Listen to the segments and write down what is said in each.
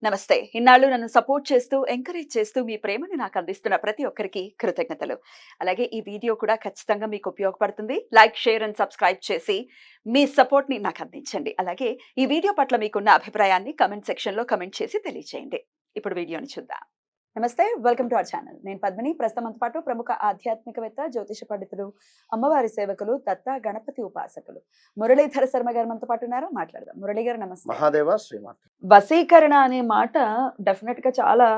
నమస్తే. ఇన్నాళ్ళు నన్ను సపోర్ట్ చేస్తూ, ఎంకరేజ్ చేస్తూ మీ ప్రేమని నాకు అందిస్తున్న ప్రతి ఒక్కరికి కృతజ్ఞతలు. అలాగే ఈ వీడియో కూడా ఖచ్చితంగా మీకు ఉపయోగపడుతుంది. లైక్, షేర్ అండ్ సబ్స్క్రైబ్ చేసి మీ సపోర్ట్‌ని నాకు అందించండి. అలాగే ఈ వీడియో పట్ల మీకున్న అభిప్రాయాన్ని కామెంట్ సెక్షన్‌లో కామెంట్ చేసి తెలియజేయండి. ఇప్పుడు వీడియోని చూద్దాం. నమస్తే. Welcome to our channel. నేను పద్మిని. ప్రస్తుతం మనతో పాటు ప్రముఖ ఆధ్యాత్మికవేత్త, జ్యోతిష పండితులు, అమ్మవారి సేవకులు, దత్త గణపతి ఉపాసకులు మురళీధర శర్మ గారు మనతో పాటు ఉన్నారు. మాట్లాడదాం. మురళి గారు నమస్తే. మహాదేవ శ్రీమాత. వశీకరణ అనే మాట డెఫినెట్ గా చాలా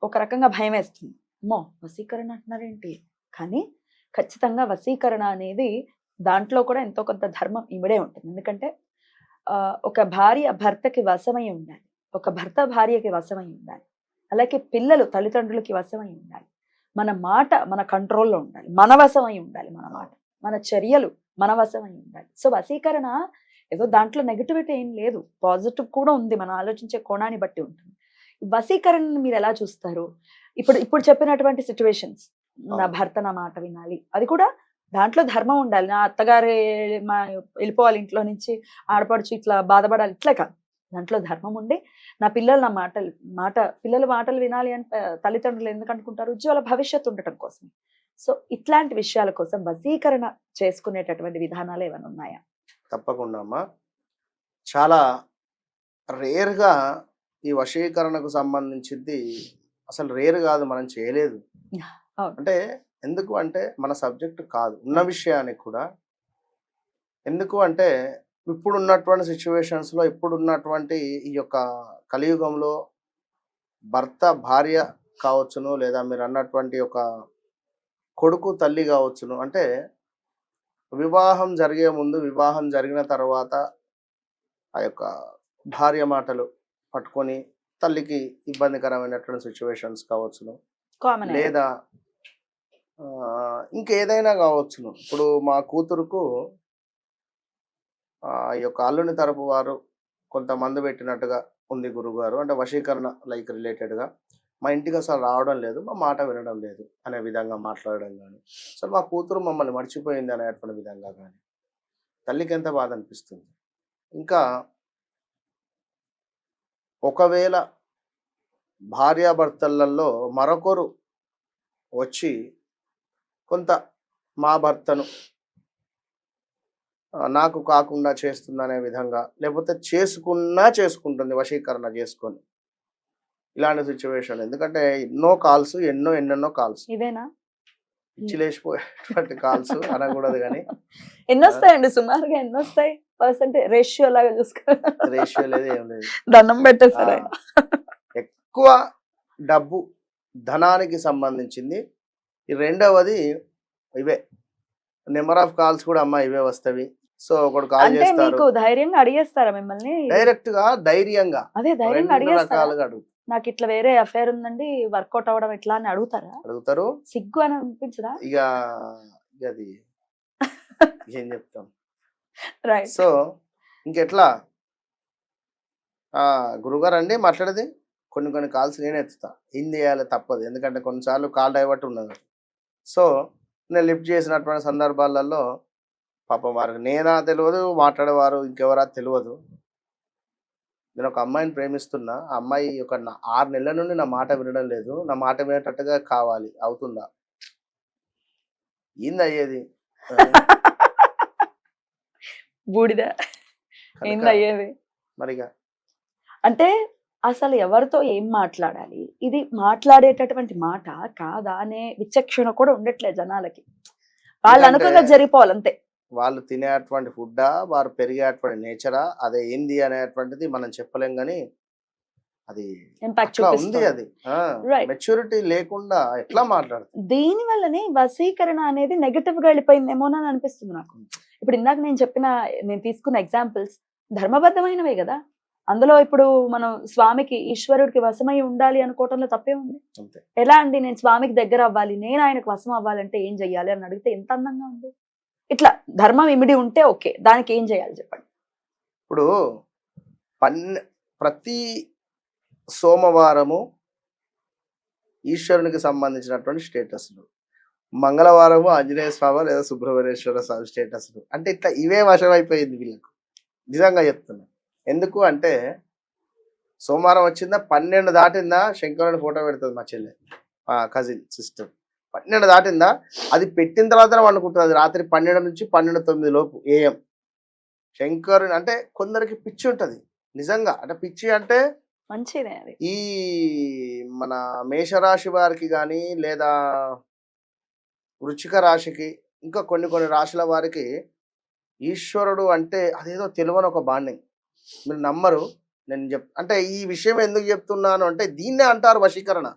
ఒక రకంగా భయం వేస్తుంది. అమ్మో, వశీకరణ అంటున్నారేంటి? కానీ ఖచ్చితంగా వశీకరణ అనేది దాంట్లో కూడా ఎంతో కొంత ధర్మం ఇమిడే ఉంటుంది. ఎందుకంటే ఒక భార్య భర్తకి వశమై ఉండాలి, ఒక భర్త భార్యకి వశమై ఉండాలి, అలాగే పిల్లలు తల్లిదండ్రులకి వశమై ఉండాలి, మన మాట మన కంట్రోల్లో ఉండాలి, మన వశమై ఉండాలి, మన మాట మన చర్యలు మన వశమై ఉండాలి. సో వశీకరణ ఏదో దాంట్లో నెగిటివిటీ ఏం లేదు, పాజిటివ్ కూడా ఉంది, మనం ఆలోచించే కోణాన్ని బట్టి ఉంటుంది. వశీకరణను మీరు ఎలా చూస్తారు? ఇప్పుడు చెప్పినటువంటి సిచ్యువేషన్స్, నా భర్త నా మాట వినాలి, అది కూడా దాంట్లో ధర్మం ఉండాలి. నా అత్తగారి వెళ్ళిపోవాలి ఇంట్లో నుంచి, ఆడపడుచు ఇట్లా బాధపడాలి, ఇట్లా కాదు. దాంట్లో ధర్మం ఉండి నా పిల్లలు నా పిల్లల మాటలు వినాలి అంటే తల్లిదండ్రులు ఎందుకు అనుకుంటారు? ఉజ్వల భవిష్యత్తు ఉండటం కోసం. సో ఇట్లాంటి విషయాల కోసం వశీకరణ చేసుకునేటటువంటి విధానాలు ఏమైనా ఉన్నాయా? తప్పకుండా అమ్మా. చాలా రేర్గా ఈ వశీకరణకు సంబంధించింది అసలు రేర్ కాదు, మనం చేయలేదు. అంటే ఎందుకు అంటే మన సబ్జెక్ట్ కాదు, ఉన్న విషయానికి కూడా. ఎందుకు అంటే ఇప్పుడున్నటువంటి సిచ్యువేషన్స్లో, ఇప్పుడున్నటువంటి ఈ యొక్క కలియుగంలో భర్త భార్య కావచ్చును, లేదా మీరు అన్నటువంటి ఒక కొడుకు తల్లి కావచ్చును. అంటే వివాహం జరిగే ముందు, వివాహం జరిగిన తర్వాత ఆ యొక్క భార్య మాటలు పట్టుకొని తల్లికి ఇబ్బందికరమైనటువంటి సిచ్యువేషన్స్ కావచ్చును, లేదా ఇంకేదైనా కావచ్చును. ఇప్పుడు మా కూతురుకు ఈ యొక్క అల్లుని తరపు వారు కొంతమంది పెట్టినట్టుగా ఉంది గురుగారు. అంటే వశీకరణ లైక్ రిలేటెడ్గా మా ఇంటికి అసలు రావడం లేదు, మా మాట వినడం లేదు అనే విధంగా మాట్లాడడం కానీ, అసలు మా కూతురు మమ్మల్ని మర్చిపోయింది అనేటువంటి విధంగా కానీ తల్లికి ఎంత బాధ అనిపిస్తుంది. ఇంకా ఒకవేళ భార్యాభర్తలలో మరొకరు వచ్చి కొంత మా భర్తను నాకు కాకుండా చేస్తుందనే విధంగా, లేకపోతే చేసుకుంటుంది వశీకరణ చేసుకొని, ఇలాంటి సిచ్యువేషన్. ఎందుకంటే ఎన్నెన్నో కాల్స్, ఇవేనా పిచ్చిలేసిపోయేటువంటి కాల్స్ అనకూడదు కానీ ఎన్నొస్తాయండి సుమారుగా? ఎన్నొస్తాయి పర్సెంటేజ్ రేషియో లాగా చూసుకో? రేషియో లేదు, ఏం లేదు. దండం పెట్టేసారు. ఎక్కువ డబ్బు ధనానికి సంబంధించింది. ఈ రెండవది ఇవే నెంబర్ ఆఫ్ కాల్స్ కూడా అమ్మా ఇవే వస్తవి. సో ఒకడు కాల్ చేస్తారు, ధైర్యంగా అడిగేస్తారా మిమ్మల్ని? డైరెక్ట్ గా ధైర్యంగా అదే ధైర్యంగా రకాలుగా అడుగుతారు. నాకు ఇట్లా వేరే అఫేర్ ఉందండి, వర్కౌట్ అవ్వడం ఎట్లా అని అడుగుతారు. సిగ్గు అని అనిపించదా? ఇక అది ఏం చెప్తాం. రైట్. సో ఇంకెట్లా గురుగారు అండి మాట్లాడేది, కొన్ని కాల్స్ నేను ఎత్తుతా, ఏం చేయాలి తప్పదు. ఎందుకంటే కొన్నిసార్లు కాల్ డైవర్ట్ ఉన్నది. సో నేను లిఫ్ట్ చేసినటువంటి సందర్భాలలో పాపం వారికి నేనా తెలియదు, మాట్లాడేవారు ఇంకెవరా తెలియదు. నేను ఒక అమ్మాయిని ప్రేమిస్తున్నా, ఆ అమ్మాయి ఒక 6 నెలల నుండి నా మాట వినడం లేదు, నా మాట వినేటట్టుగా కావాలి, అవుతుందా? ఏంది అయ్యేది? బూడిద ఏంది అయ్యేది మరిగా. అంటే అసలు ఎవరితో ఏం మాట్లాడాలి, ఇది మాట్లాడేటటువంటి మాట కాదా అనే విచక్షణ కూడా ఉండట్లేదు జనాలకి. వాళ్ళు అనుకున్నది జరిగిపోవాలి అంతే. వాళ్ళు తినేటువంటి ఫుడ్డా, వారు పెరిగేటువంటి నేచరా, అదే ఏంది అనేటువంటిది మనం చెప్పలేం, కానీ అది ఉంది. అది మెచ్యూరిటీ లేకుండా ఎట్లా మాట్లాడుతుంది. దీని వల్లనే వశీకరణ అనేది నెగటివ్ గా వెళ్ళిపోయిందేమో అని అనిపిస్తుంది నాకు. ఇప్పుడు ఇందాక నేను తీసుకున్న ఎగ్జాంపుల్స్ ధర్మబద్ధమైనవే కదా. అందులో ఇప్పుడు మనం స్వామికి, ఈశ్వరుడికి వశమై ఉండాలి అనుకోవటంలో తప్పే ఉంది. ఎలా అండి, నేను స్వామికి దగ్గర అవ్వాలి, నేను ఆయనకు వశం అవ్వాలంటే ఏం చెయ్యాలి అని అడిగితే ఎంత అందంగా ఉంది. ఇట్లా ధర్మం ఇమిడి ఉంటే ఓకే, దానికి ఏం చేయాలి చెప్పండి. ఇప్పుడు ప్రతి సోమవారము ఈశ్వరునికి సంబంధించినటువంటి స్టేటస్లు, మంగళవారము ఆంజనేయ స్వామి లేదా సుబ్రహ్మణ్యేశ్వర స్వామి స్టేటస్లు, అంటే ఇట్లా ఇవే వశమైపోయింది వీళ్ళకు. నిజంగా చెప్తున్నా. ఎందుకు అంటే సోమవారం వచ్చిందా 12 దాటిందా శంకరుని ఫోటో పెడుతుంది మా చెల్లె, మా కజిన్ సిస్టర్. 12 దాటిందా అది పెట్టిన తర్వాత వండుకుంటుంది. అది రాత్రి 12 నుంచి 12:09 లోపు ఏఎం. శంకరుని అంటే కొందరికి పిచ్చి ఉంటుంది నిజంగా. అంటే పిచ్చి అంటే మంచిదే అది. ఈ మన మేషరాశి వారికి కానీ లేదా వృచ్చిక రాశికి ఇంకా కొన్ని కొన్ని రాశుల వారికి ఈశ్వరుడు అంటే అదేదో తెలియని ఒక బాండింగ్. మీరు నమ్మరు. నేను అంటే ఈ విషయం ఎందుకు చెప్తున్నాను అంటే దీన్నే అంటారు వశీకరణ.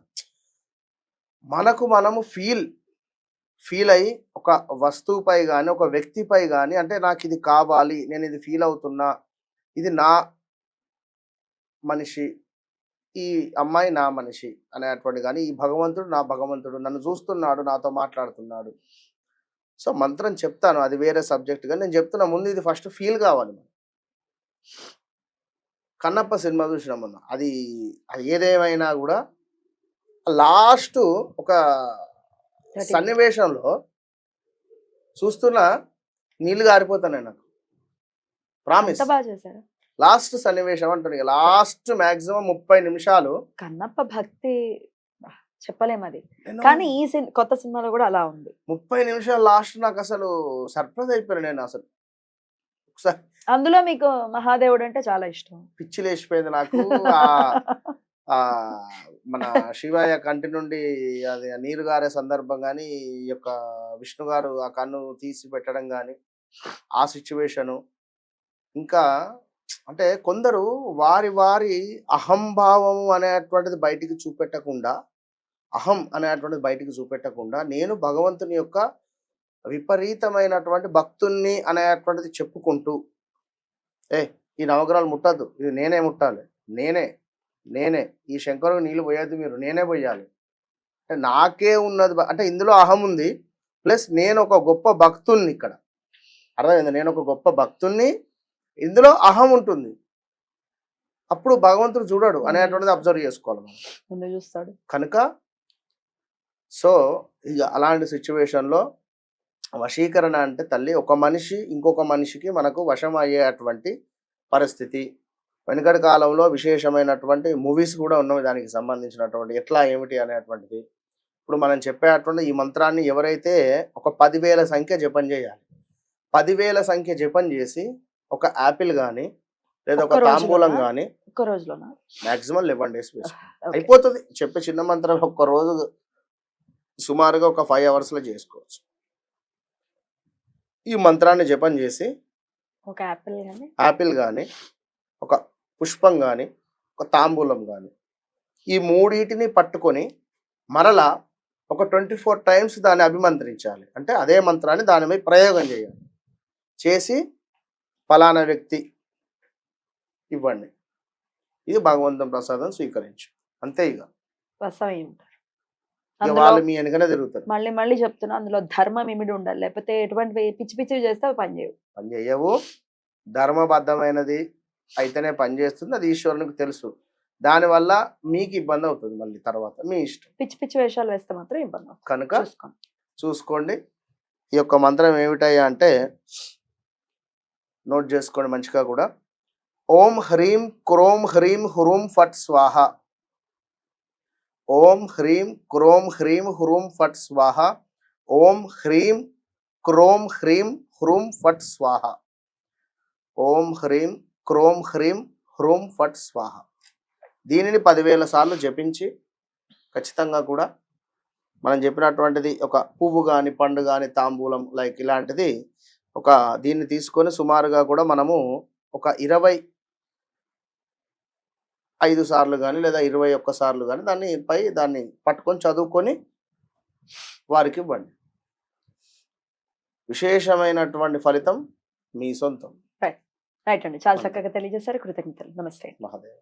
మనకు మనము ఫీల్ అయ్యి ఒక వస్తువుపై కానీ ఒక వ్యక్తిపై కానీ అంటే నాకు ఇది కావాలి, నేను ఇది ఫీల్ అవుతున్నా, ఇది నా మనిషి, ఈ అమ్మాయి నా మనిషి అనేటువంటి కానీ ఈ భగవంతుడు నా భగవంతుడు నన్ను చూస్తున్నాడు, నాతో మాట్లాడుతున్నాడు. సో మంత్రం చెప్తాను, అది వేరే సబ్జెక్ట్. కానీ నేను చెప్తున్నా ముందు ఇది ఫస్ట్ ఫీల్ కావాలి. కన్నప్ప సినిమా చూసినాం మొన్న. అది ఏదేమైనా కూడా లాస్ట్ ఒక సన్నివేశంలో చూస్తున్నా నీళ్లు గారిపోతాను నాకు. ప్రామిస్. లాస్ట్ సన్నివేశం అంటుంది, లాస్ట్ మాక్సిమం 30 నిమిషాలు. కన్నప్ప భక్తి చెప్పలేము అది. కానీ ఈ కొత్త సినిమాలో కూడా అలా ఉంది. 30 నిమిషాలు లాస్ట్ నాకు అసలు సర్ప్రైజ్ అయిపోయాను నేను అసలు. అందులో మీకు మహాదేవుడు అంటే చాలా ఇష్టం. పిచ్చి లేచిపోయింది నాకు. మన శివయ్య కంటి నుండి అది నీరు గారే సందర్భం కానీ, ఈ యొక్క విష్ణు గారు ఆ కన్ను తీసి పెట్టడం కానీ ఆ సిచ్యువేషను. ఇంకా అంటే కొందరు వారి అహంభావము అనేటువంటిది బయటికి చూపెట్టకుండా, అహం అనేటువంటిది బయటికి చూపెట్టకుండా నేను భగవంతుని యొక్క విపరీతమైనటువంటి భక్తుణ్ణి అనేటువంటిది చెప్పుకుంటూ, ఈ నవగ్రహాలు ముట్టద్దు, ఇది నేనే ముట్టాలి, నేనే ఈ శంకరుడు నీళ్ళు పోయద్దు, మీరు నేనే పోయాలి అంటే నాకే ఉన్నది. అంటే ఇందులో అహం ఉంది, ప్లస్ నేను ఒక గొప్ప భక్తుణ్ణి. ఇక్కడ అర్థమైంది, నేను ఒక గొప్ప భక్తుణ్ణి, ఇందులో అహం ఉంటుంది. అప్పుడు భగవంతుడు చూడడు అనేటువంటిది అబ్జర్వ్ చేసుకోవాలి చూస్తాడు కనుక. సో ఇక అలాంటి సిచ్యువేషన్లో వశీకరణ అంటే తల్లి ఒక మనిషి ఇంకొక మనిషికి మనకు వశం అయ్యేటువంటి పరిస్థితి. వెనుకటి కాలంలో విశేషమైనటువంటి మూవీస్ కూడా ఉన్నవి దానికి సంబంధించినటువంటి ఎట్లా ఏమిటి అనేటువంటిది. ఇప్పుడు మనం చెప్పేటువంటి ఈ మంత్రాన్ని ఎవరైతే ఒక 10,000 సంఖ్య జపం చేయాలి, 10,000 సంఖ్య జపం చేసి ఒక యాపిల్ కానీ లేదా ఒక తాంబూలం కానీ మాక్సిమం 11 days అయిపోతుంది. చెప్పే చిన్న మంత్రం ఒక్క రోజు సుమారుగా ఒక 5 hours చేసుకోవచ్చు. ఈ మంత్రాన్ని జపం చేసి ఒక యాపిల్ కానీ ఒక పుష్పం కానీ ఒక తాంబూలం కానీ ఈ మూడింటిని పట్టుకొని మరలా ఒక 24 times దాన్ని అభిమంత్రించాలి. అంటే అదే మంత్రాన్ని దానిపై ప్రయోగం చేయాలి. చేసి ఫలానా వ్యక్తి ఇవ్వండి, ఇది భగవంతుని ప్రసాదం స్వీకరించు, అంతే. ఇక వాళ్ళు మీ వెనుకనే తిరుగుతారు. మళ్ళీ చెప్తున్నా, అందులో ధర్మం ఇమిడి ఉండాలి, లేకపోతే ఎటువంటి పిచ్చి పిచ్చి చేస్తే పని చేయవు. ధర్మబద్ధమైనది అయితేనే పనిచేస్తుంది, అది ఈశ్వరునికి తెలుసు. దానివల్ల మీకు ఇబ్బంది అవుతుంది, మళ్ళీ తర్వాత మీ ఇష్టం. పిచ్చి పిచ్చి వేషాలు వేస్తే మాత్రం ఇబ్బంది కనుక చూసుకోండి. ఈ యొక్క మంత్రం ఏమిటయ్యా అంటే నోట్ చేసుకోండి మంచిగా కూడా. ఓం హ్రీం క్రోం హ్రీం హురుం ఫట్ స్వాహ. ఓం హ్రీం క్రోం హ్రీం హురుం ఫట్ స్వాహ. ఓం హ్రీం క్రోం హ్రీం హురుం ఫట్ స్వాహ. ఓం హ్రీం క్రోం హ్రీం హ్రూం ఫట్ స్వాహ. దీనిని 10,000 సార్లు జపించి ఖచ్చితంగా కూడా మనం చెప్పినటువంటిది ఒక పువ్వు కానీ పండు కానీ తాంబూలం లైక్ ఇలాంటిది ఒక దీన్ని తీసుకొని సుమారుగా కూడా మనము ఒక 25 సార్లు కానీ లేదా 21 సార్లు కానీ దాన్ని పట్టుకొని చదువుకొని వారికి ఇవ్వండి. విశేషమైనటువంటి ఫలితం మీ సొంతం. రైట్ అండి, చాలా చక్కగా తెలియజేశారు. కృతజ్ఞతలు. నమస్తే. మహాదేవ్.